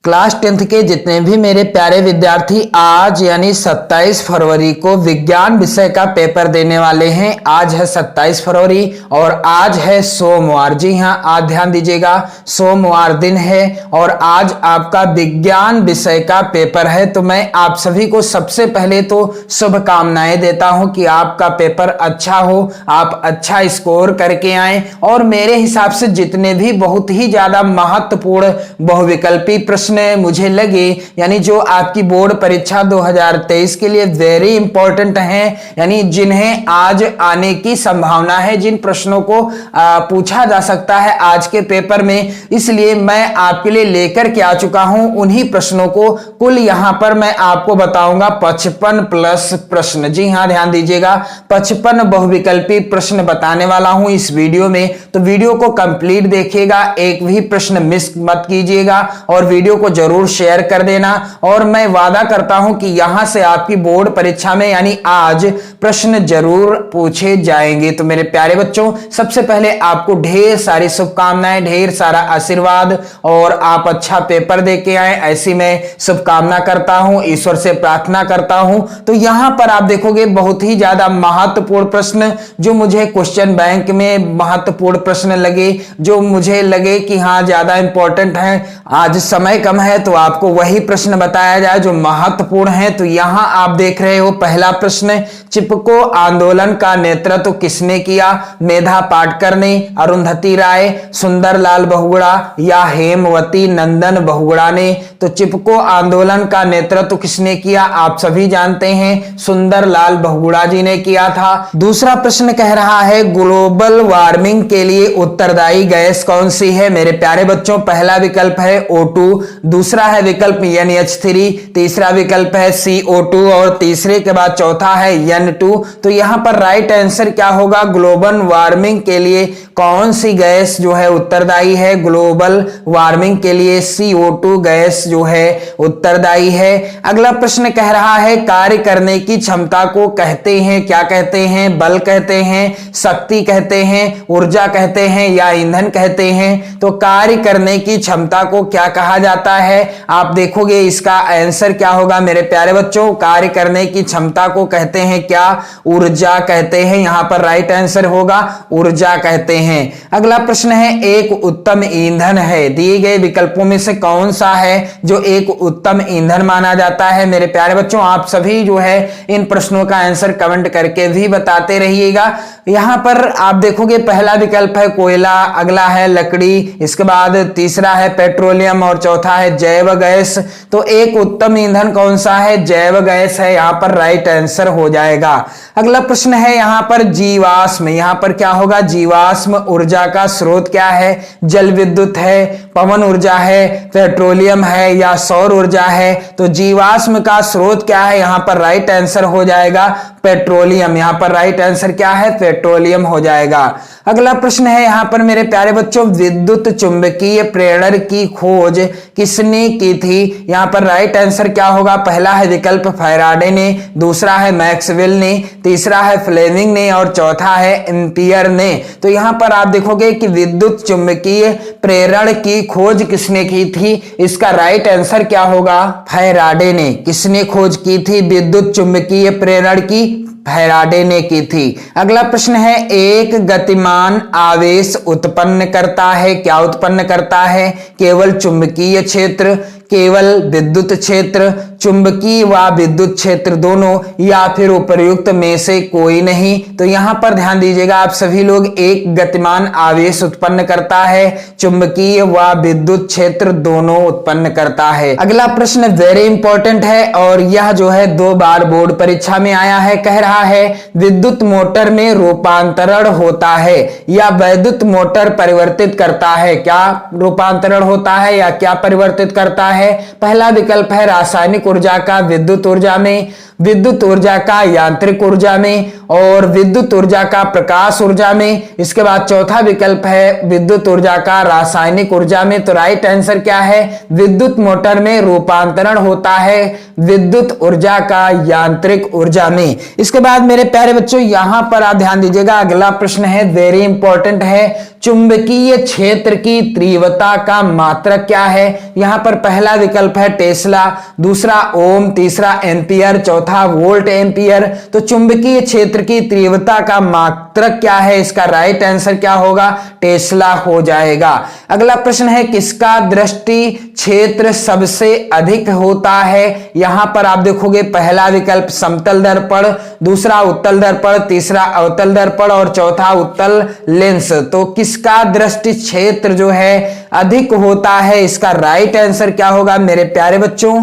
Class 10th के जितने भी मेरे प्यारे विद्यार्थी आज यानी 27 फरवरी को विज्ञान विषय का पेपर देने वाले हैं। आज है 27 फरवरी और आज है सोमवार। जी हाँ, आज ध्यान दीजिएगा, सोमवार दिन है और आज आपका विज्ञान विषय का पेपर है। तो मैं आप सभी को सबसे पहले तो शुभकामनाएं देता हूं कि आपका पेपर अच्छा हो, आप अच्छा स्कोर करके आए और मेरे हिसाब से जितने भी बहुत ही ज्यादा महत्वपूर्ण बहुविकल्पी प्रश्न मुझे लगे, यानी जो आपकी बोर्ड परीक्षा 2023 के लिए वेरी इंपॉर्टेंट हैं, यानी जिन्हें आज आने की संभावना है, जिन प्रश्नों को पूछा जा सकता है आज के पेपर में, इसलिए मैं आपके लिए लेकर के आ चुका हूं उन्हीं प्रश्नों को। कुल यहां पर मैं आपको बताऊंगा 55 प्लस प्रश्न। जी हां, ध्यान दीजिएगा, 55 बहुविकल्पी प्रश्न बताने वाला हूं इस वीडियो में। तो वीडियो को कंप्लीट देखिएगा, एक भी प्रश्न मिस मत कीजिएगा और वीडियो को जरूर शेयर कर देना। और मैं वादा करता हूं कि यहां से आपकी बोर्ड परीक्षा में यानी आज प्रश्न जरूर पूछे जाएंगे। तो मेरे प्यारे बच्चों, सबसे पहले आपको ढेर सारी शुभकामनाएं, ढेर सारा आशीर्वाद और आप अच्छा पेपर दे के आए, ऐसी मैं शुभकामना करता हूं, ईश्वर से प्रार्थना करता हूं। तो यहां पर आप देखोगे बहुत ही ज्यादा महत्वपूर्ण प्रश्न जो मुझे क्वेश्चन बैंक में महत्वपूर्ण प्रश्न लगे, जो मुझे लगे कि हाँ ज्यादा इंपॉर्टेंट है। आज समय कम है तो आपको वही प्रश्न बताया जाए जो महत्वपूर्ण है। तो यहां आप देख रहे हो पहला प्रश्न, चिपको आंदोलन का नेतृत्व किसने किया? मेधा पाटकर ने, अरुंधति राय, सुंदरलाल बहुगुणा या हेमवती नंदन बहुगुणा ने? तो चिपको आंदोलन का नेतृत्व किसने किया? आप सभी जानते हैं सुंदरलाल बहुगुणा जी ने किया था। दूसरा प्रश्न कह रहा है ग्लोबल वार्मिंग के लिए उत्तरदायी गैस कौन सी है? मेरे प्यारे बच्चों, पहला विकल्प है O2, दूसरा है विकल्प NH3, तीसरा विकल्प है CO2 और तीसरे के बाद चौथा है N2। तो यहां पर राइट आंसर क्या होगा? ग्लोबल वार्मिंग के लिए कौन सी गैस जो है उत्तरदायी है? ग्लोबल वार्मिंग के लिए CO2 गैस जो है उत्तरदायी है। अगला प्रश्न कह रहा है कार्य करने की क्षमता को कहते हैं, क्या कहते हैं? बल कहते हैं, शक्ति कहते हैं, ऊर्जा कहते हैं या ईंधन कहते हैं? तो कार्य करने की क्षमता को क्या कहा जाता है? आप देखोगे इसका आंसर क्या होगा मेरे प्यारे बच्चों? कार्य करने की क्षमता को कहते हैं क्या? ऊर्जा कहते हैं। यहां पर राइट आंसर होगा ऊर्जा कहते हैं। अगला प्रश्न है एक उत्तम ईंधन है, दिए गए विकल्पों में से कौन सा है जो एक उत्तम ईंधन माना जाता है? मेरे प्यारे बच्चों, आप सभी जो है इन प्रश्नों का आंसर कमेंट करके भी बताते रहिएगा। यहां पर आप देखोगे पहला विकल्प है कोयला, अगला है लकड़ी, इसके बाद तीसरा है पेट्रोलियम और चौथा है जैव गैस। तो एक उत्तम ईंधन कौन सा है? जैव गैस है, यहां पर राइट आंसर हो जाएगा। अगला प्रश्न है यहां पर जीवाश्म, यहां पर क्या होगा? जीवाश्म ऊर्जा का स्रोत क्या है? जल विद्युत है, पवन ऊर्जा है, पेट्रोलियम है या सौर ऊर्जा है? तो जीवाश्म का स्रोत क्या है? यहां पर राइट आंसर हो जाएगा पेट्रोलियम। यहां पर राइट आंसर क्या है? पेट्रोलियम हो जाएगा। अगला प्रश्न है यहां पर मेरे प्यारे बच्चों विद्युत चुंबकीय प्रेरण की खोज किसने की थी? यहां पर राइट आंसर क्या होगा? पहला है विकल्प फैराडे ने, दूसरा है मैक्सवेल ने, तीसरा है फ्लेमिंग ने और चौथा है एम्पियर ने। तो यहां पर आप देखोगे कि विद्युत चुंबकीय प्रेरण की खोज किसने की थी? इसका राइट आंसर क्या होगा? फैराडे ने। किसने खोज की थी विद्युत चुंबकीय प्रेरण की? फैराडे ने की थी। अगला प्रश्न है एक गतिमान आवेश उत्पन्न करता है, क्या उत्पन्न करता है? केवल चुंबकीय क्षेत्र, केवल विद्युत क्षेत्र, चुंबकीय व विद्युत क्षेत्र दोनों, या फिर उपर्युक्त में से कोई नहीं? तो यहां पर ध्यान दीजिएगा आप सभी लोग, एक गतिमान आवेश उत्पन्न करता है, चुंबकीय व विद्युत क्षेत्र दोनों उत्पन्न करता है। अगला प्रश्न वेरी इंपॉर्टेंट है और यह जो है 2 बार बोर्ड परीक्षा में आया है। कह रहा है विद्युत मोटर में रूपांतरण होता है या वैद्युत मोटर परिवर्तित करता है? क्या रूपांतरण होता है या क्या परिवर्तित करता है? पहला विकल्प है रासायनिक ऊर्जा का विद्युत ऊर्जा में, विद्युत ऊर्जा का यांत्रिक ऊर्जा में और विद्युत ऊर्जा का प्रकाश ऊर्जा में। इसके बाद चौथा विकल्प है विद्युत ऊर्जा का रासायनिक ऊर्जा में। तो राइट आंसर क्या है, विद्युत मोटर में रूपांतरण होता है विद्युत ऊर्जा का यांत्रिक ऊर्जा में। इसके बाद मेरे प्यारे बच्चों यहां पर आप ध्यान दीजिएगा, अगला प्रश्न है वेरी इंपॉर्टेंट है, चुंबकीय क्षेत्र की तीव्रता का मात्रक क्या है। यहां पर पहला विकल्प है टेस्ला, दूसरा ओम, तीसरा एम्पियर, चौथा वोल्ट एम्पियर। तो चुंबकीय क्षेत्र की तीव्रता का मात्रक क्या है, इसका राइट आंसर क्या होगा, टेस्ला हो जाएगा। अगला प्रश्न है किसका दृष्टि क्षेत्र सबसे अधिक होता है। यहां पर आप देखोगे पहला विकल्प समतल दर्पण, दूसरा उत्तल दर्पण, तीसरा अवतल दर्पण और चौथा उत्तल लेंस। तो किसका दृष्टि क्षेत्र जो है अधिक होता है, इसका राइट आंसर क्या होगा मेरे प्यारे बच्चों,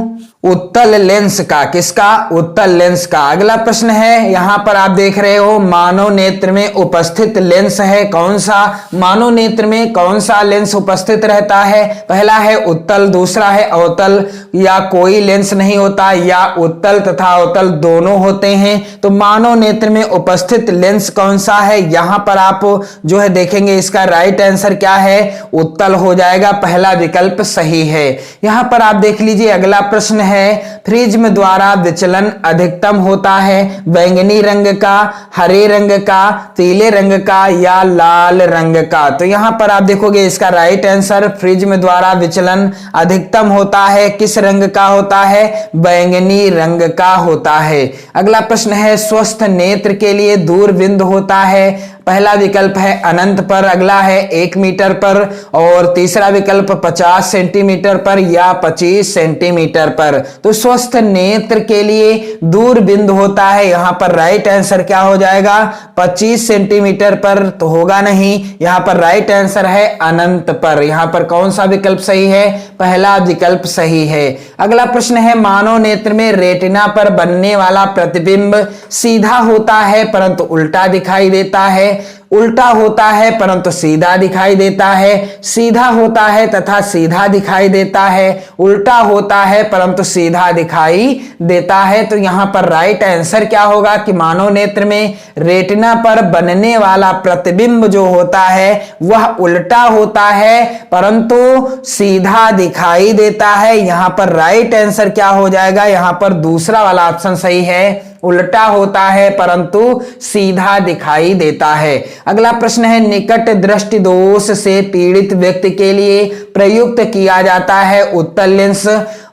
उत्तल लेंस का। किसका, उत्तल लेंस का। अगला प्रश्न है यहां पर आप देख रहे हो मानव नेत्र में उपस्थित लेंस है कौन सा। मानव नेत्र में कौन सा लेंस उपस्थित रहता है, पहला है उत्तल, दूसरा है अवतल, या कोई लेंस नहीं होता, या उत्तल तथा अवतल दोनों होते हैं। तो मानव नेत्र में उपस्थित लेंस कौन सा है, यहां पर आप जो है देखेंगे इसका राइट आंसर क्या है, उत्तल हो जाएगा, पहला विकल्प सही है। यहां पर आप देख लीजिए अगला प्रश्न है प्रिज्म द्वारा विचलन अधिकतम होता है बैंगनी रंग का, हरे रंग का, पीले रंग का या लाल रंग का। तो यहां पर आप देखोगे इसका राइट आंसर प्रिज्म द्वारा विचलन अधिकतम होता है किस रंग का होता है, बैंगनी रंग का होता है। अगला प्रश्न है स्वस्थ नेत्र के लिए दूरबिंदु होता है, पहला विकल्प है अनंत पर, अगला है 1 मीटर पर और तीसरा विकल्प 50 सेंटीमीटर पर या 25 सेंटीमीटर पर। तो स्वस्थ नेत्र के लिए दूरबिंदु होता है, यहां पर राइट आंसर क्या हो जाएगा, 25 सेंटीमीटर पर तो होगा नहीं, यहां पर राइट आंसर है अनंत पर। यहां पर कौन सा विकल्प सही है, पहला विकल्प सही है। अगला प्रश्न है मानव नेत्र में रेटिना पर बनने वाला प्रतिबिंब सीधा होता है परंतु उल्टा दिखाई देता है, उल्टा होता है परंतु सीधा दिखाई देता है, सीधा होता है तथा सीधा दिखाई देता है, उल्टा होता है परंतु सीधा दिखाई देता है। तो यहां पर राइट आंसर क्या होगा कि मानव नेत्र में रेटिना पर बनने वाला प्रतिबिंब जो होता है वह उल्टा होता है परंतु सीधा दिखाई देता है। यहां पर राइट आंसर क्या हो जाएगा, यहां पर दूसरा वाला ऑप्शन सही है, उल्टा होता है परंतु सीधा दिखाई देता है। अगला प्रश्न है निकट दृष्टि दोष से पीड़ित व्यक्ति के लिए प्रयुक्त किया जाता है उत्तल लेंस,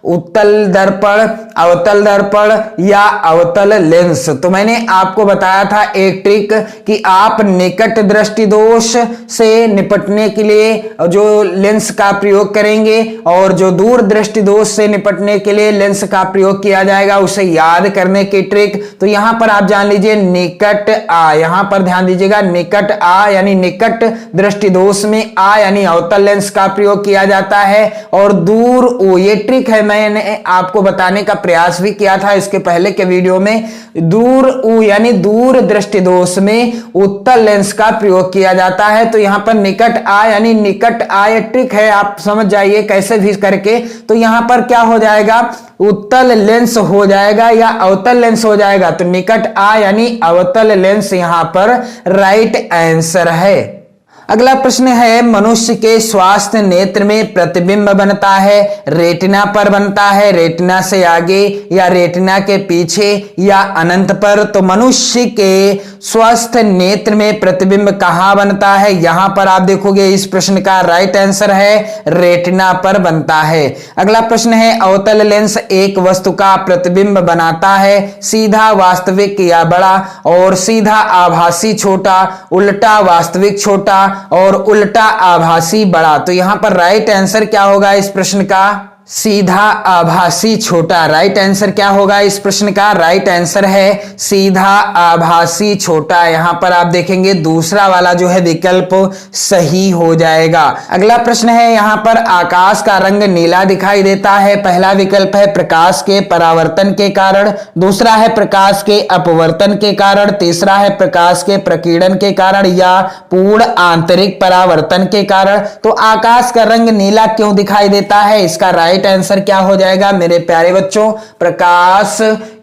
उत्तल दर्पण, अवतल दर्पण या अवतल लेंस। तो मैंने आपको बताया था एक ट्रिक कि आप निकट दृष्टि दोष से निपटने के लिए जो लेंस का प्रयोग करेंगे और जो दूर दृष्टि दोष से निपटने के लिए लेंस का प्रयोग किया जाएगा उसे याद करने की ट्रिक। तो यहां पर आप जान लीजिए निकट आ, यहां पर ध्यान दीजिएगा निकट आ यानी निकट दृष्टि दोष में आ यानी अवतल लेंस का प्रयोग किया जाता है और दूर ओ, ये ट्रिक है मैंने आपको बताने का प्रयास भी किया था इसके पहले के वीडियो में। दूर उ यानी दूर दृष्टि दोष में उत्तल लेंस का प्रयोग किया जाता है। तो यहां पर निकट आ यानी निकट आ, ये ट्रिक है, आप समझ जाइए कैसे भी करके। तो यहां पर क्या हो जाएगा, उत्तल लेंस हो जाएगा या अवतल लेंस हो जाएगा। तो निकट आ यानी अवतल लेंस यहां पर राइट आंसर है। अगला प्रश्न है मनुष्य के स्वास्थ्य नेत्र में प्रतिबिंब बनता है रेटिना पर बनता है, रेटिना से आगे या रेटिना के पीछे या अनंत पर। तो मनुष्य के स्वस्थ नेत्र में प्रतिबिंब कहां बनता है, यहां पर आप देखोगे इस प्रश्न का राइट आंसर है रेटिना पर बनता है। अगला प्रश्न है अवतल लेंस एक वस्तु का प्रतिबिंब बनाता है सीधा वास्तविक या बड़ा और सीधा आभासी छोटा, उल्टा वास्तविक छोटा और उल्टा आभासी बड़ा। तो यहां पर राइट आंसर क्या होगा इस प्रश्न का, सीधा आभासी छोटा। राइट आंसर क्या होगा इस प्रश्न का, राइट आंसर है सीधा आभासी छोटा। यहां पर आप देखेंगे दूसरा वाला जो है विकल्प सही हो जाएगा। अगला प्रश्न है यहां पर आकाश का रंग नीला दिखाई देता है, पहला विकल्प है प्रकाश के परावर्तन के कारण, दूसरा है प्रकाश के अपवर्तन के कारण, तीसरा है प्रकाश के प्रकीर्णन के कारण या पूर्ण आंतरिक परावर्तन के कारण। तो आकाश का रंग नीला क्यों दिखाई देता है, इसका राइट आंसर क्या हो जाएगा मेरे प्यारे बच्चों, प्रकाश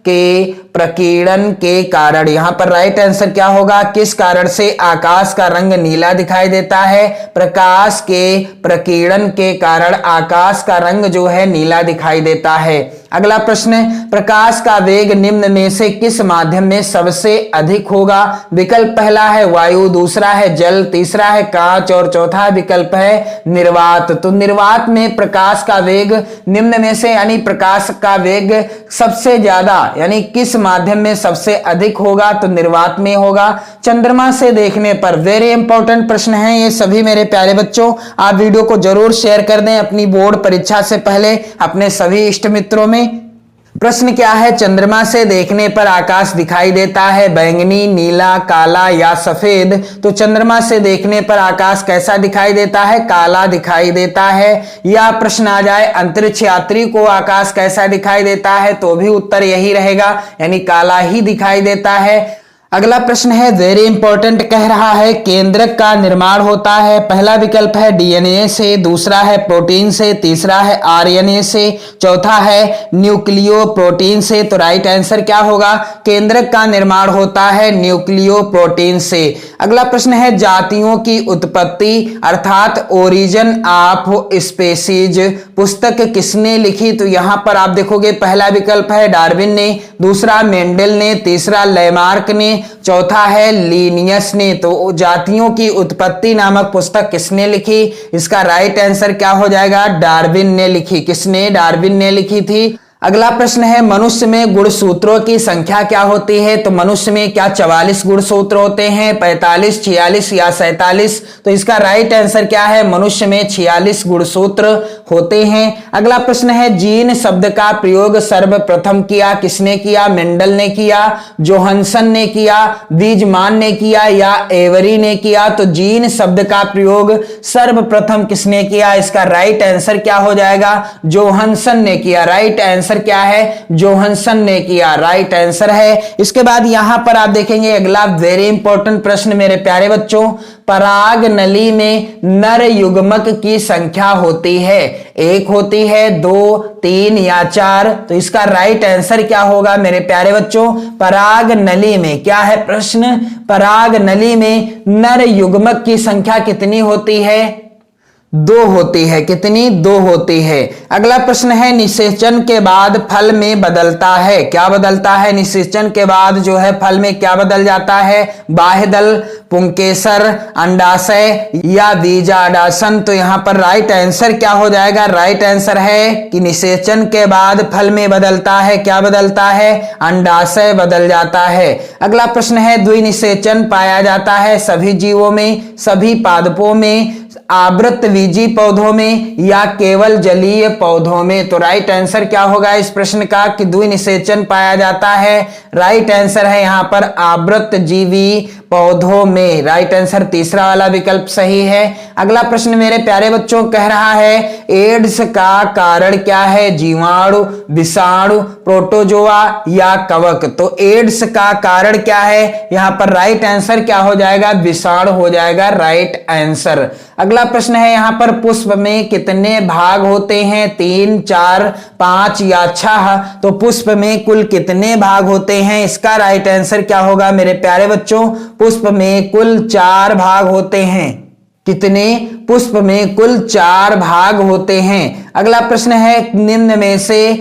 के प्रकीर्णन के कारण। यहां पर राइट आंसर क्या होगा, किस कारण से आकाश का रंग नीला दिखाई देता है? प्रकाश के प्रकीर्णन के कारण आकाश का रंग जो है नीला दिखाई देता है। अगला प्रश्न, प्रकाश का वेग निम्न में से किस माध्यम में सबसे अधिक होगा? विकल्प पहला है वायु, दूसरा है जल, तीसरा है कांच और चौथा विकल्प है निर्वात। तो निर्वात में प्रकाश का वेग निम्न में से यानी प्रकाश का वेग सबसे ज्यादा यानी किस माध्यम में सबसे अधिक होगा? तो निर्वात में होगा। चंद्रमा से देखने पर, वेरी इंपॉर्टेंट प्रश्न है ये सभी मेरे प्यारे बच्चों। आप वीडियो को जरूर शेयर कर दें अपनी बोर्ड परीक्षा से पहले अपने सभी इष्ट मित्रों में। प्रश्न क्या है, चंद्रमा से देखने पर आकाश दिखाई देता है बैंगनी, नीला, काला या सफेद? तो चंद्रमा से देखने पर आकाश कैसा दिखाई देता है? काला दिखाई देता है। या प्रश्न आ जाए अंतरिक्ष यात्री को आकाश कैसा दिखाई देता है? तो भी उत्तर यही रहेगा यानी काला ही दिखाई देता है। अगला प्रश्न है वेरी इंपॉर्टेंट, कह रहा है केंद्रक का निर्माण होता है। पहला विकल्प है डीएनए से, दूसरा है प्रोटीन से, तीसरा है आरएनए से, चौथा है न्यूक्लियो प्रोटीन से। तो राइट आंसर क्या होगा, केंद्रक का निर्माण होता है न्यूक्लियो प्रोटीन से। अगला प्रश्न है जातियों की उत्पत्ति अर्थात ओरिजिन ऑफ स्पेसीज पुस्तक किसने लिखी? तो यहां पर आप देखोगे पहला विकल्प है डार्विन ने, दूसरा मेंडल ने, तीसरा लेमार्क ने, चौथा है लीनियस ने। तो जातियों की उत्पत्ति नामक पुस्तक किसने लिखी? इसका राइट आंसर क्या हो जाएगा, डार्विन ने लिखी। किसने? डार्विन ने लिखी थी। अगला प्रश्न है मनुष्य में गुणसूत्रों की संख्या क्या होती है? तो मनुष्य में क्या 44 गुणसूत्र होते हैं, 45, 46 या 47? तो इसका राइट आंसर क्या है, मनुष्य में 46 गुणसूत्र होते हैं। अगला प्रश्न है जीन शब्द का प्रयोग सर्वप्रथम किया किसने किया? मेंडल ने किया, जोहानसन ने किया, वीजमान ने किया या एवरी ने किया? तो जीन शब्द का प्रयोग सर्वप्रथम किसने किया? इसका राइट आंसर क्या हो जाएगा, जोहानसन ने किया। राइट आंसर क्या है, जोहानसन ने किया, राइट आंसर है। इसके बाद यहां पर आप देखेंगे अगला वेरी इंपॉर्टेंट प्रश्न मेरे प्यारे बच्चों, पराग नली में नर युग्मक की संख्या होती है, 1 होती है, 2, 3 या 4? तो इसका राइट आंसर क्या होगा मेरे प्यारे बच्चों, पराग नली में क्या है प्रश्न, पराग नली में नर युग्मक की संख्या कितनी होती है? 2 होती है। कितनी? 2 होती है। अगला प्रश्न है निषेचन के बाद फल में बदलता है, क्या बदलता है? निषेचन के बाद जो है फल में क्या बदल जाता है? बाह्यदल, पुंकेसर, अंडाशय या बीजांडासन? तो यहां पर राइट आंसर क्या हो जाएगा, राइट आंसर है कि निषेचन के बाद फल में बदलता है, क्या बदलता है? अंडाशय बदल जाता है। अगला प्रश्न है द्विनिषेचन पाया जाता है सभी जीवों में, सभी पादपों में, आवृतबीजी पौधों में या केवल जलीय पौधों में? तो राइट आंसर क्या होगा इस प्रश्न का कि द्विनिषेचन पाया जाता है। राइट आंसर है यहां पर आवृतजीवी पौधों में। राइट आंसर तीसरा वाला विकल्प सही है। अगला प्रश्न मेरे प्यारे बच्चों कह रहा है एड्स का कारण क्या है? जीवाणु, विषाणु, प्रोटोजोआ या कवक? तो एड्स का कारण क्या है? यहां पर राइट आंसर क्या हो जाएगा, विषाणु हो जाएगा, राइट आंसर। अगला प्रश्न है यहां पर पुष्प में कितने भाग होते हैं? 3, 4, 5 या 6? तो पुष्प में कुल कितने भाग होते हैं? इसका राइट आंसर क्या होगा मेरे प्यारे बच्चों, पुष्प में कुल 4 भाग होते हैं। कितने? पुष्प में कुल 4 भाग होते हैं। अगला प्रश्न है निम्न में से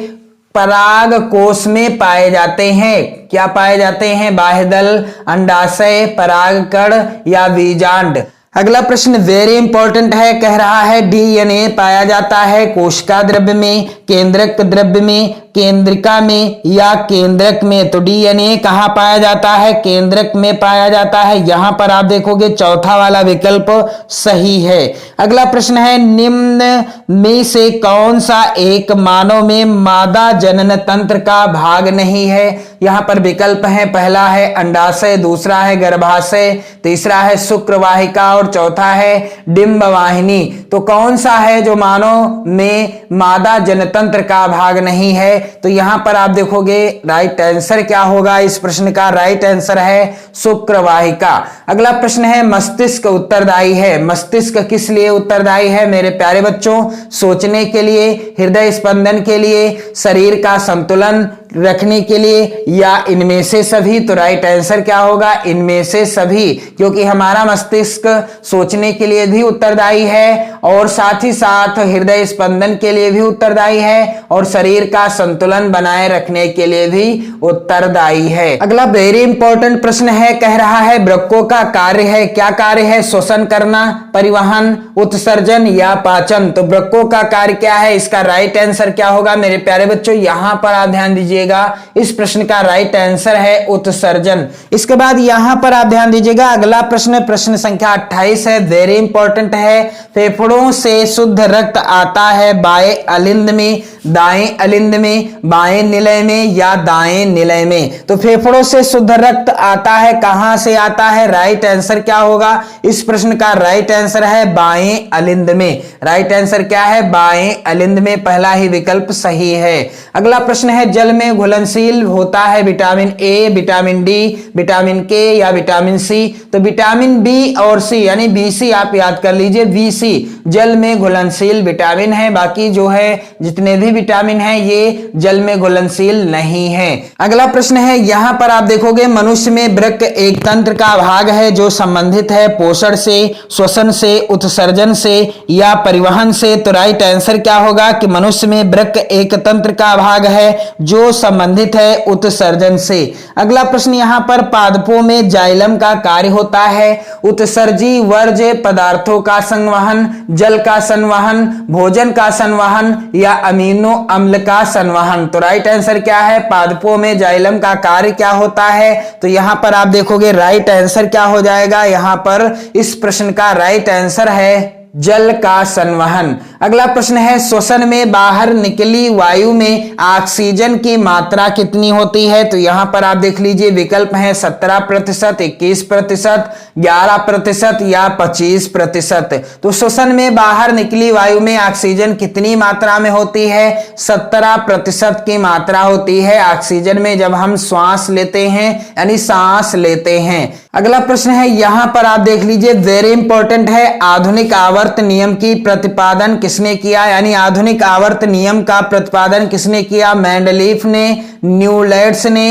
पराग कोश में पाए जाते हैं, क्या पाए जाते हैं? बाह्यदल, अंडाशय, परागकण या बीजांड? अगला प्रश्न वेरी इंपॉर्टेंट है, कह रहा है डीएनए पाया जाता है कोशिका द्रव्य में, केंद्रक द्रव्य में, केंद्रिका में या केंद्रक में? तो डीएनए कहां पाया जाता है? केंद्रक में पाया जाता है। यहां पर आप देखोगे चौथा वाला विकल्प सही है। अगला प्रश्न है निम्न में से कौन सा एक मानव में मादा जनन तंत्र का भाग नहीं है? यहां पर विकल्प है, पहला है अंडाशय, दूसरा है गर्भाशय, तीसरा है शुक्रवाहिका और चौथा है डिंब वाहिनी। तो कौन सा है जो मानव में मादा जनतंत्र का भाग नहीं है? तो यहां पर आप देखोगे राइट आंसर क्या होगा इस प्रश्न का? राइट आंसर है शुक्रवाहिका। अगला प्रश्न है मस्तिष्क उत्तरदायी है। मस्तिष्क किस लिए उत्तरदायी है मेरे प्यारे बच्चों? सोचने के लिए, हृदय स्पंदन के लिए, शरीर का संतुलन रखने के लिए, या इनमें से सभी? तो राइट आंसर क्या होगा? इनमें से सभी, क्योंकि हमारा मस्तिष्क सोचने के लिए भी उत्तरदायी है और साथ ही साथ हृदय स्पंदन के लिए भी उत्तरदायी है और शरीर का संतुलन बनाए रखने के लिए भी उत्तरदायी है। अगला वेरी इंपॉर्टेंट प्रश्न है, कह रहा है वृक्कों का कार्य है, क्या कार्य है? श्वसन करना, परिवहन, उत्सर्जन या पाचन? तो वृक्कों का कार्य क्या है? इसका राइट आंसर क्या होगा मेरे प्यारे बच्चों? यहां पर आप ध्यान दीजिए, इस प्रश्न का राइट आंसर है उत्सर्जन। इसके बाद यहां पर आप ध्यान दीजिएगा, अगला प्रश्न प्रश्न संख्या 28 है, वेरी इंपॉर्टेंट है। फेफड़ों से शुद्ध रक्त आता है बाएं अलिंद में, दाएं अलिंद में, बाएं निलय में या दाएं निलय में? तो फेफड़ों से शुद्ध रक्त आता है, कहां से आता है? राइट आंसर क्या होगा इस प्रश्न का? राइट आंसर है बाएं अलिंद में। राइट आंसर क्या है? बाएं अलिंद में, पहला ही विकल्प सही है। अगला प्रश्न है जल में घुलनशील होता है vitamin A, vitamin D, vitamin के या विटामिन सी? तो विटामिन बी और सी यानी बीसी आप याद कर लीजिए, बीसी जल में घुलनशील विटामिन है, बाकी जो है जितने भी विटामिन है ये जल में घुलनशील नहीं है। अगला प्रश्न है, यहां पर आप देखोगे मनुष्य में वृक्क एक तंत्र का भाग है जो संबंधित है पोषण से, श्वसन से, उत्सर्जन से या परिवहन से? तो राइट आंसर क्या होगा कि मनुष्य में वृक्क एक तंत्र का भाग है जो संबंधित है उत्सर्जन से। अगला प्रश्न यहां पर पादपों में जाइलम का कार्य होता है उत्सर्जी वर्ज्य पदार्थों का संवहन, जल का संवहन, भोजन का संवहन या अमीनो अम्ल का संवहन? तो राइट आंसर क्या है? पादपों में जाइलम का कार्य क्या होता है? तो यहां पर आप देखोगे राइट आंसर क्या हो जाएगा? यहां पर इस प्रश्न का राइट आंसर है जल का संवहन। अगला प्रश्न है श्वसन में बाहर निकली वायु में ऑक्सीजन की मात्रा कितनी होती है? तो यहां पर आप देख लीजिए विकल्प है 17%, 21%, 11% या 25%। तो श्वसन में बाहर निकली वायु में ऑक्सीजन कितनी मात्रा में होती है? 17% की मात्रा होती है ऑक्सीजन में जब हम श्वास लेते हैं यानी सांस लेते हैं। अगला प्रश्न है, यहां पर आप देख लीजिए वेरी इंपॉर्टेंट है, आधुनिक आवर्त नियम की प्रतिपादन किसने किया? यानी आधुनिक आवर्त नियम का प्रतिपादन किसने किया? मेंडलीफ ने, न्यूलैंड्स ने,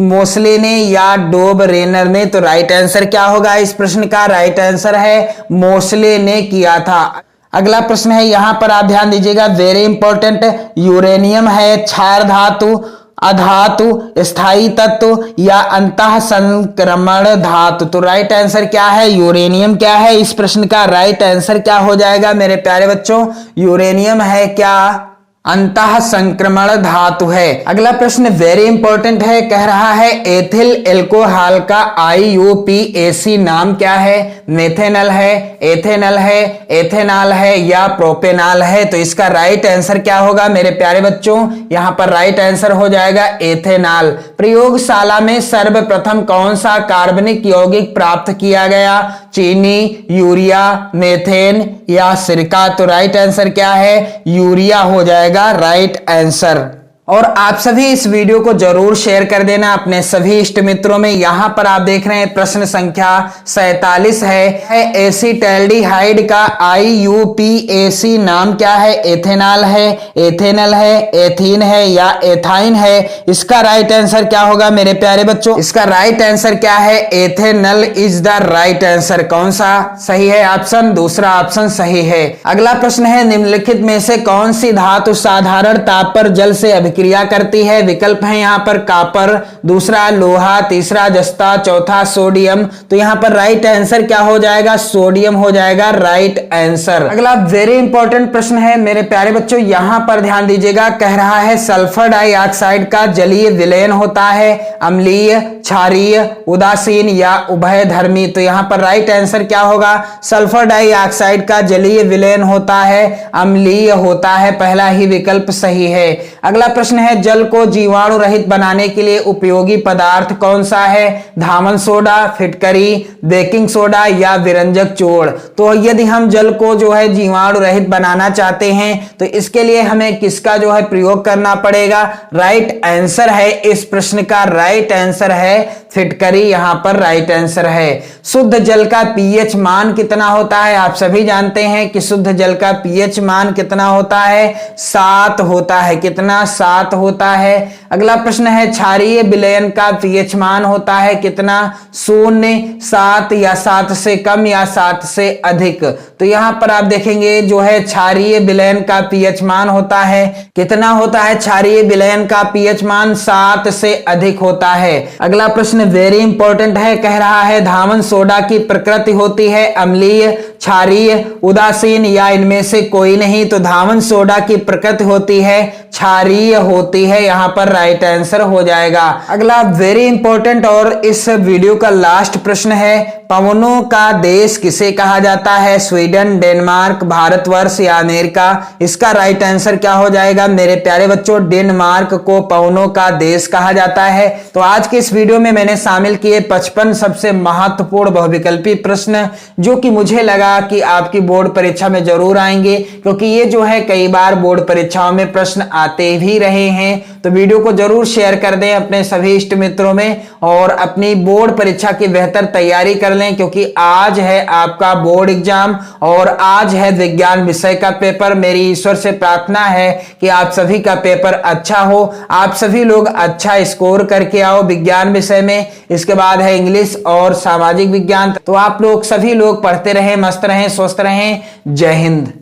मोसले ने या डोब रेनर ने? तो राइट आंसर क्या होगा इस प्रश्न का? राइट आंसर है मोसले ने किया था। अगला प्रश्न है, यहां पर आप ध्यान दीजिएगा वेरी इंपॉर्टेंट, यूरेनियम है क्षार धातु, अधातु, स्थायी तत्व या अंतः संक्रमण धातु? तो राइट आंसर क्या है? यूरेनियम क्या है इस प्रश्न का? राइट आंसर क्या हो जाएगा मेरे प्यारे बच्चों? यूरेनियम है क्या? अंतः संक्रमण धातु है। अगला प्रश्न वेरी इंपॉर्टेंट है, कह रहा है एथिल एल्कोहल का IUPAC नाम क्या है? मेथेनल है, एथेनल है, एथेनॉल है या प्रोपेनॉल है? तो इसका राइट आंसर क्या होगा मेरे प्यारे बच्चों? यहां पर राइट आंसर हो जाएगा एथेनॉल। प्रयोगशाला में सर्वप्रथम कौन सा कार्बनिक यौगिक प्राप्त किया गया? चीनी, यूरिया, मेथेन या सिरका? तो राइट आंसर क्या है? यूरिया हो जाएगा राइट आंसर। और आप सभी इस वीडियो को जरूर शेयर कर देना अपने सभी इष्ट मित्रों में। यहां पर आप देख रहे हैं प्रश्न संख्या 47 है एसिटाल्डिहाइड का IUPAC नाम क्या है? एथेनॉल है, एथेनल है, एथीन है या एथाइन है? इसका राइट आंसर क्या होगा मेरे प्यारे बच्चों? इसका राइट आंसर क्या है? Ethanal is the right answer. कौन सा सही है ऑप्शन? दूसरा ऑप्शन सही है। अगला प्रश्न है निम्नलिखित में से कौन सी धातु साधारण ताप पर जल से क्रिया करती है? विकल्प है यहां पर कॉपर, दूसरा लोहा, तीसरा जस्ता, चौथा सोडियम। तो यहां पर राइट आंसर क्या हो जाएगा? सोडियम हो जाएगा राइट आंसर। अगला वेरी इंपॉर्टेंट प्रश्न है मेरे प्यारे बच्चों, यहां पर ध्यान दीजिएगा, कह रहा है सल्फर डाइऑक्साइड का जलीय विलयन होता है अम्लीय, क्षारीय, उदासीन या उभयधर्मी? तो यहां पर राइट आंसर क्या होगा? सल्फर डाइऑक्साइड का जलीय विलयन होता है अम्लीय होता है, पहला ही विकल्प सही है। अगला प्रश्न प्रश्न है, जल को जीवाणु रहित बनाने के लिए उपयोगी पदार्थ कौन सा है? धामन सोडा, फिटकरी, बेकिंग सोडा या विरंजक चूर्ण। तो यदि हम जल को जो है जीवाणु रहित बनाना चाहते हैं तो इसके लिए हमें किसका जो है प्रयोग करना पड़ेगा? राइट आंसर है इस प्रश्न का, राइट आंसर है फिटकरी, यहां पर राइट आंसर है। शुद्ध जल का पीएच मान कितना होता है? आप सभी जानते हैं कि शुद्ध जल का पीएच मान कितना होता है? 7 होता है। कितना? 7 होता है। अगला प्रश्न है, क्षारीय विलयन का पीएच मान होता है कितना? 0, 7 या 7 से कम या 7 से अधिक। तो यहां पर आप देखेंगे जो है क्षारीय विलयन का पीएच मान होता है कितना होता है? क्षारीय विलयन का पीएच मान 7 से अधिक होता है। अगला प्रश्न वेरी इंपॉर्टेंट है, कह रहा है धामन सोडा की प्रकृति होती है अम्लीय, क्षारीय, उदासीन या इनमें से कोई नहीं। तो धामन सोडा की प्रकृति होती है क्षारीय होती है, यहां पर राइट आंसर हो जाएगा। अगला वेरी इंपॉर्टेंट और इस वीडियो का लास्ट प्रश्न है, पवनों का देश किसे कहा जाता है? स्वीडन, डेनमार्क, भारतवर्ष या अमेरिका। इसका राइट आंसर क्या हो जाएगा मेरे प्यारे बच्चों? डेनमार्क को पवनों का देश कहा जाता है। तो आज के इस वीडियो में मैंने शामिल किए 55 सबसे महत्वपूर्ण बहुविकल्पी प्रश्न, जो कि मुझे लगा कि आपकी बोर्ड परीक्षा में जरूर आएंगे, क्योंकि ये जो है कई बार बोर्ड परीक्षाओं में प्रश्न आते भी रहे हैं। तो वीडियो को जरूर शेयर कर दें अपने सभी इष्ट मित्रों में और अपनी बोर्ड परीक्षा की बेहतर तैयारी कर लें, क्योंकि आज है आपका बोर्ड एग्जाम और आज है विज्ञान विषय का पेपर। मेरी ईश्वर से प्रार्थना है कि आप सभी का पेपर अच्छा हो, आप सभी लोग अच्छा स्कोर करके आओ विज्ञान विषय में। इसके बाद है इंग्लिश और सामाजिक विज्ञान। तो आप लोग सभी लोग पढ़ते रहें, मस्त रहें, स्वस्थ रहें। जय हिंद।